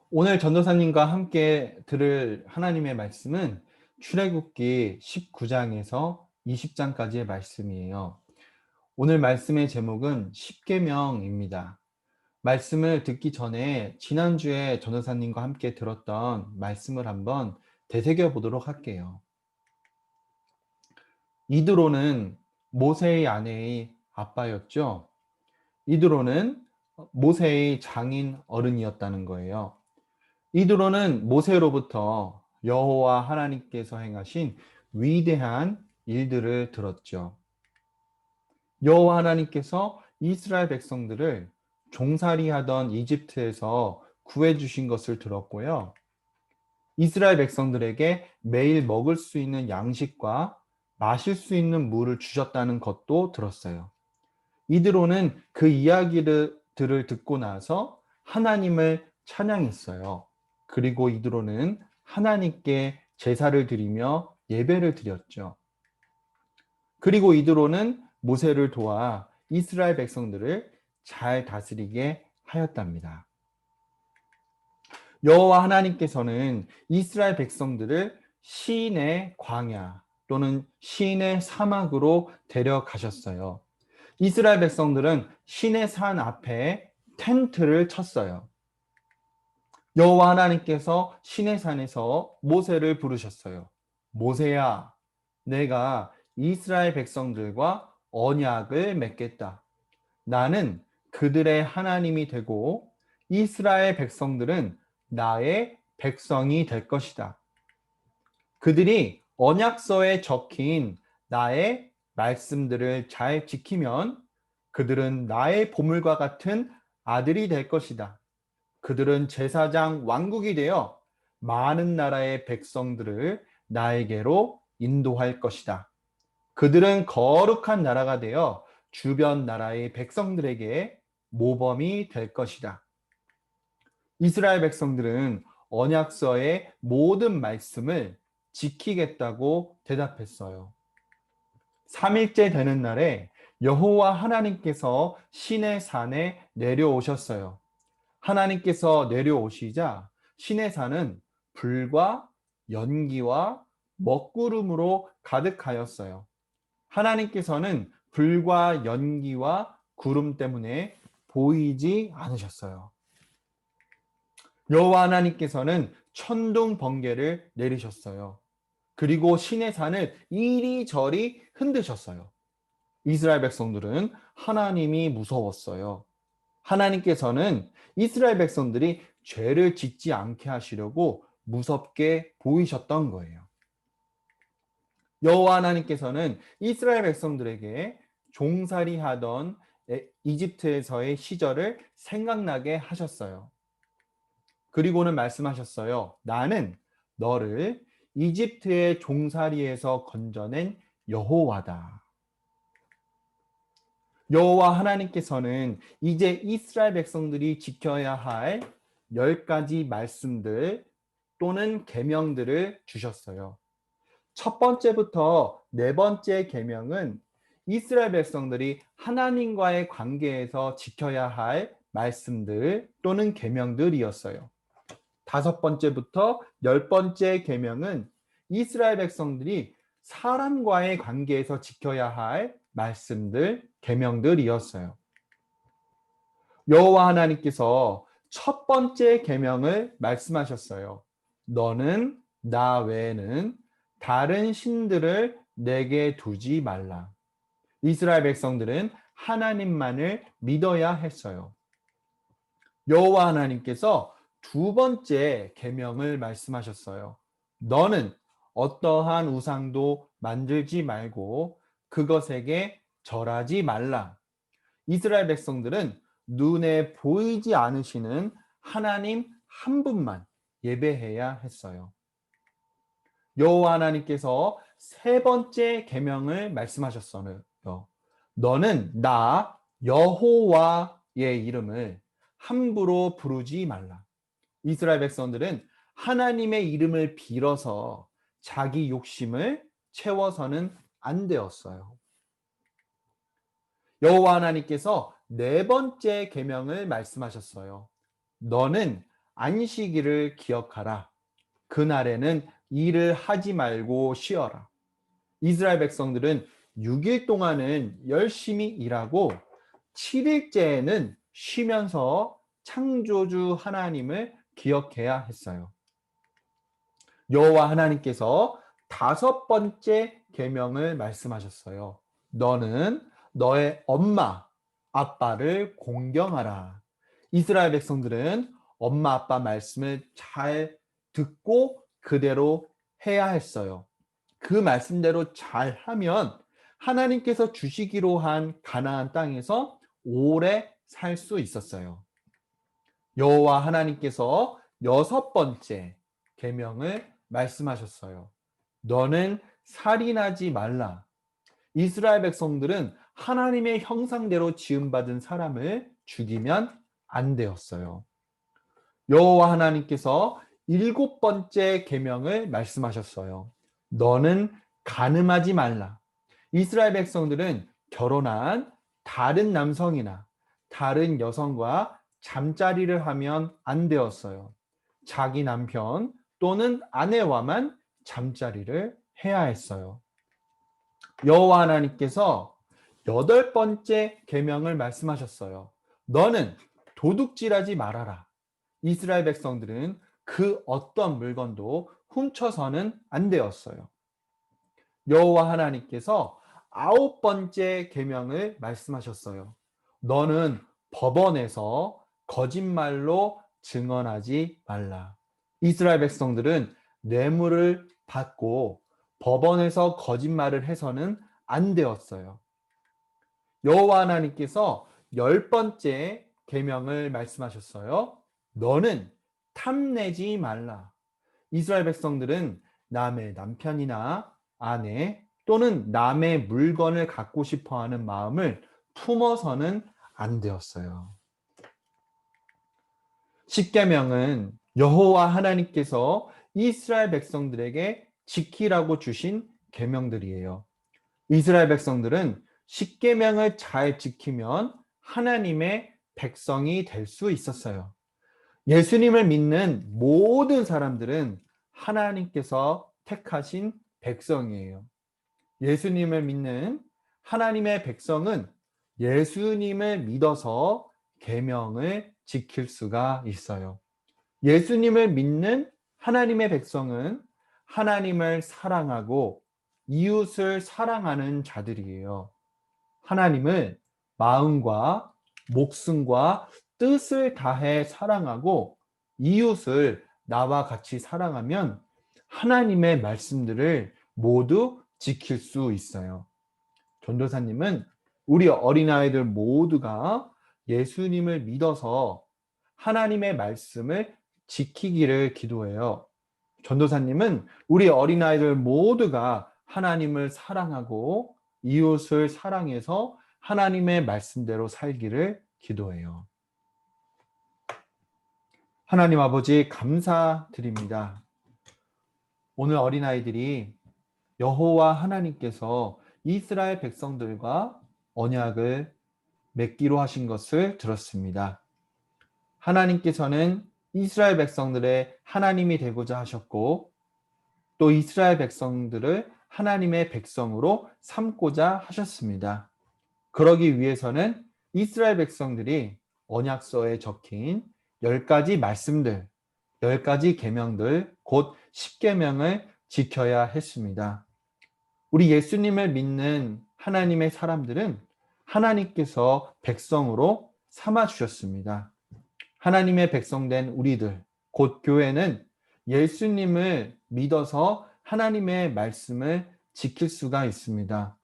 오늘 전도사님과 함께 들을 하나님의 말씀은 출애굽기 19장에서 20장까지의 말씀이에요. 오늘 말씀의 제목은 십계명입니다. 말씀을 듣기 전에 지난주에 전도사님과 함께 들었던 말씀을 한번 되새겨 보도록 할게요. 이드로는 모세의 아내의 아빠였죠. 이드로는 모세의 장인 어른이었다는 거예요. 이드로는 모세로부터 여호와 하나님께서 행하신 위대한 일들을 들었죠. 여호와 하나님께서 이스라엘 백성들을 종살이하던 이집트에서 구해 주신 것을 들었고요. 이스라엘 백성들에게 매일 먹을 수 있는 양식과 마실 수 있는 물을 주셨다는 것도 들었어요. 이드로는 그 이야기들을 듣고 나서 하나님을 찬양했어요. 그리고 이드로는 하나님께 제사를 드리며 예배를 드렸죠. 그리고 이드로는 모세를 도와 이스라엘 백성들을 잘 다스리게 하였답니다. 여호와 하나님께서는 이스라엘 백성들을 시인의 광야 또는 시인의 사막으로 데려가셨어요. 이스라엘 백성들은 시내 산 앞에 텐트를 쳤어요. 여호와 하나님께서 시내 산에서 모세를 부르셨어요. 모세야, 내가 이스라엘 백성들과 언약을 맺겠다. 나는 그들의 하나님이 되고 이스라엘 백성들은 나의 백성이 될 것이다. 그들이 언약서에 적힌 나의 말씀들을 잘 지키면 그들은 나의 보물과 같은 아들이 될 것이다. 그들은 제사장 왕국이 되어 많은 나라의 백성들을 나에게로 인도할 것이다. 그들은 거룩한 나라가 되어 주변 나라의 백성들에게 모범이 될 것이다. 이스라엘 백성들은 언약서의 모든 말씀을 지키겠다고 대답했어요. 3일째 되는 날에 여호와 하나님께서 시내 산에 내려오셨어요. 하나님께서 내려오시자 시내 산은 불과 연기와 먹구름으로 가득하였어요. 하나님께서는 불과 연기와 구름 때문에 보이지 않으셨어요. 여호와 하나님께서는 천둥 번개를 내리셨어요. 그리고 시내 산을 이리저리 흔드셨어요. 이스라엘 백성들은 하나님이 무서웠어요. 하나님께서는 이스라엘 백성들이 죄를 짓지 않게 하시려고 무섭게 보이셨던 거예요. 여호와 하나님께서는 이스라엘 백성들에게 종살이하던 이집트에서의 시절을 생각나게 하셨어요. 그리고는 말씀하셨어요. 나는 너를 이집트의 종살이에서 건져낸 여호와다. 여호와 하나님께서는 이제 이스라엘 백성들이 지켜야 할 10가지 말씀들 또는 계명들을 주셨어요. 첫 번째부터 네 번째 계명은 이스라엘 백성들이 하나님과의 관계에서 지켜야 할 말씀들 또는 계명들이었어요. 다섯 번째부터 열 번째 계명은 이스라엘 백성들이 사람과의 관계에서 지켜야 할 말씀들, 계명들이었어요. 여호와 하나님께서 첫 번째 계명을 말씀하셨어요. 너는 나 외에는 다른 신들을 내게 두지 말라. 이스라엘 백성들은 하나님만을 믿어야 했어요. 여호와 하나님께서 두 번째 계명을 말씀하셨어요. 너는 어떠한 우상도 만들지 말고 그것에게 절하지 말라. 이스라엘 백성들은 눈에 보이지 않으시는 하나님 한 분만 예배해야 했어요. 여호와 하나님께서 세 번째 계명을 말씀하셨어요. 너는 나 여호와의 이름을 함부로 부르지 말라. 이스라엘 백성들은 하나님의 이름을 빌어서 자기 욕심을 채워서는 안 되었어요. 여호와 하나님께서 네 번째 계명을 말씀하셨어요. 너는 안식일을 기억하라. 그날에는 일을 하지 말고 쉬어라. 이스라엘 백성들은 6일 동안은 열심히 일하고 7일째에는 쉬면서 창조주 하나님을 기억해야 했어요. 여호와 하나님께서 5번째 계명을 말씀하셨어요. 너는 너의 엄마, 아빠를 공경하라. 이스라엘 백성들은 엄마, 아빠 말씀을 잘 듣고 그대로 해야 했어요. 그 말씀대로 잘 하면 하나님께서 주시기로 한 가나안 땅에서 오래 살 수 있었어요. 여호와 하나님께서 6번째 계명을 말씀하셨어요. 너는 살인하지 말라. 이스라엘 백성들은 하나님의 형상대로 지음받은 사람을 죽이면 안 되었어요. 여호와 하나님께서 7번째 계명을 말씀하셨어요. 너는 간음하지 말라. 이스라엘 백성들은 결혼한 다른 남성이나 다른 여성과 잠자리를 하면 안 되었어요. 자기 남편 또는 아내와만 잠자리를 해야 했어요. 여호와 하나님께서 8번째 계명을 말씀하셨어요. 너는 도둑질하지 말아라. 이스라엘 백성들은 그 어떤 물건도 훔쳐서는 안 되었어요. 여호와 하나님께서 9번째 계명을 말씀하셨어요. 너는 법원에서 거짓말로 증언하지 말라. 이스라엘 백성들은 뇌물을 받고 법원에서 거짓말을 해서는 안 되었어요. 여호와 하나님께서 10번째 계명을 말씀하셨어요. 너는 탐내지 말라. 이스라엘 백성들은 남의 남편이나 아내 또는 남의 물건을 갖고 싶어 하는 마음을 품어서는 안 되었어요. 십계명은 여호와 하나님께서 이스라엘 백성들에게 지키라고 주신 계명들이에요. 이스라엘 백성들은 십계명을 잘 지키면 하나님의 백성이 될 수 있었어요. 예수님을 믿는 모든 사람들은 하나님께서 택하신 백성이에요. 예수님을 믿는 하나님의 백성은 예수님을 믿어서 계명을 지킬 수가 있어요. 예수님을 믿는 하나님의 백성은 하나님을 사랑하고 이웃을 사랑하는 자들이에요. 하나님을 마음과 목숨과 뜻을 다해 사랑하고 이웃을 나와 같이 사랑하면 하나님의 말씀들을 모두 지킬 수 있어요. 전도사님은 우리 어린아이들 모두가 예수님을 믿어서 하나님의 말씀을 지키기를 기도해요. 전도사님은 우리 어린아이들 모두가 하나님을 사랑하고 이웃을 사랑해서 하나님의 말씀대로 살기를 기도해요. 하나님 아버지 감사드립니다. 오늘 어린아이들이 여호와 하나님께서 이스라엘 백성들과 언약을 맺기로 하신 것을 들었습니다. 하나님께서는 이스라엘 백성들의 하나님이 되고자 하셨고 또 이스라엘 백성들을 하나님의 백성으로 삼고자 하셨습니다. 그러기 위해서는 이스라엘 백성들이 언약서에 적힌 10가지 말씀들, 10가지 계명들, 곧 10계명을 지켜야 했습니다. 우리 예수님을 믿는 하나님의 사람들은 하나님께서 백성으로 삼아 주셨습니다. 하나님의 백성된 우리들, 곧 교회는 예수님을 믿어서 하나님의 말씀을 지킬 수가 있습니다.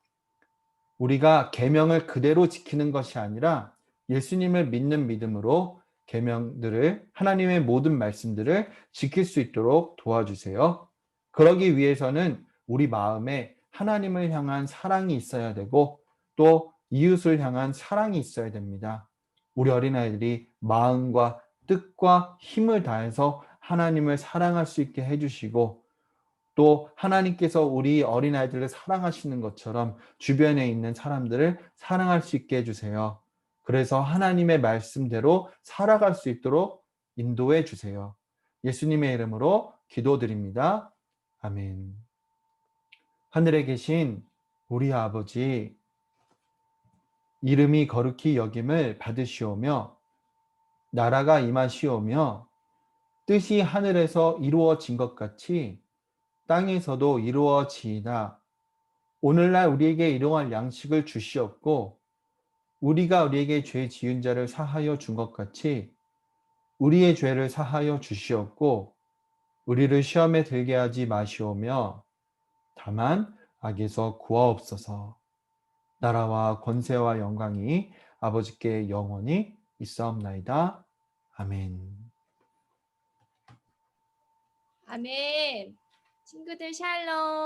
우리가 계명을 그대로 지키는 것이 아니라 예수님을 믿는 믿음으로 계명들을 하나님의 모든 말씀들을 지킬 수 있도록 도와주세요. 그러기 위해서는 우리 마음에 하나님을 향한 사랑이 있어야 되고 또 이웃을 향한 사랑이 있어야 됩니다. 우리 어린아이들이 마음과 뜻과 힘을 다해서 하나님을 사랑할 수 있게 해주시고 또 하나님께서 우리 어린아이들을 사랑하시는 것처럼 주변에 있는 사람들을 사랑할 수 있게 해주세요. 그래서 하나님의 말씀대로 살아갈 수 있도록 인도해 주세요. 예수님의 이름으로 기도드립니다. 아멘. 하늘에 계신 우리 아버지, 이름이 거룩히 여김을 받으시오며 나라가 임하시오며 뜻이 하늘에서 이루어진 것 같이 땅에서도 이루어지이다. 오늘날 우리에게 일용할 양식을 주시옵고 우리가 우리에게 죄 지은 자를 사하여 준 것 같이 우리의 죄를 사하여 주시옵고 우리를 시험에 들게 하지 마시오며 다만 악에서 구하옵소서. 나라와 권세와 영광이 아버지께 영원히 있사옵나이다. 아멘. 아멘. 친구들 샬롬.